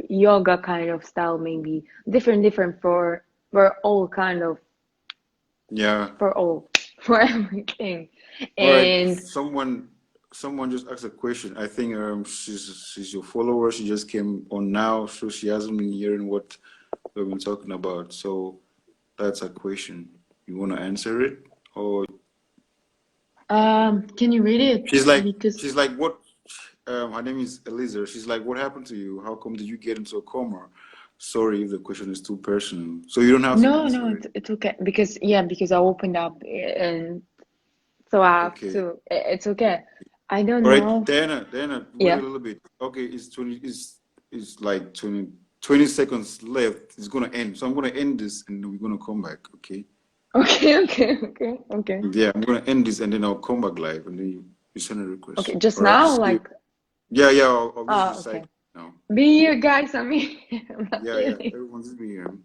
yoga kind of style, maybe different for all kind of Yeah. for all for everything. All right. And Someone just asked a question. I think she's your follower. She just came on now, so she hasn't been hearing what we've been talking about. So that's a question. You want to answer it, or can you read it? she's like Because she's like what? Her name is Eliza. She's like, what happened to you? How come did you get into a coma? Sorry if the question is too personal, so you don't have to no, answer it. it's okay because yeah, because I opened up and so I have Okay. to. It's okay. I All don't right, know. Diana, wait a Yeah. little bit. Okay, it's like 20 seconds left. It's gonna end. So I'm gonna end this and then we're gonna come back, okay? Okay. Yeah, I'm gonna end this and then I'll come back live and then You send a request, Okay, just or I'll now, just say, like, yeah, yeah. I'll message oh, the site okay. now. Be here, guys. I mean, I'm not Yeah, yeah. kidding. Everyone's just be here.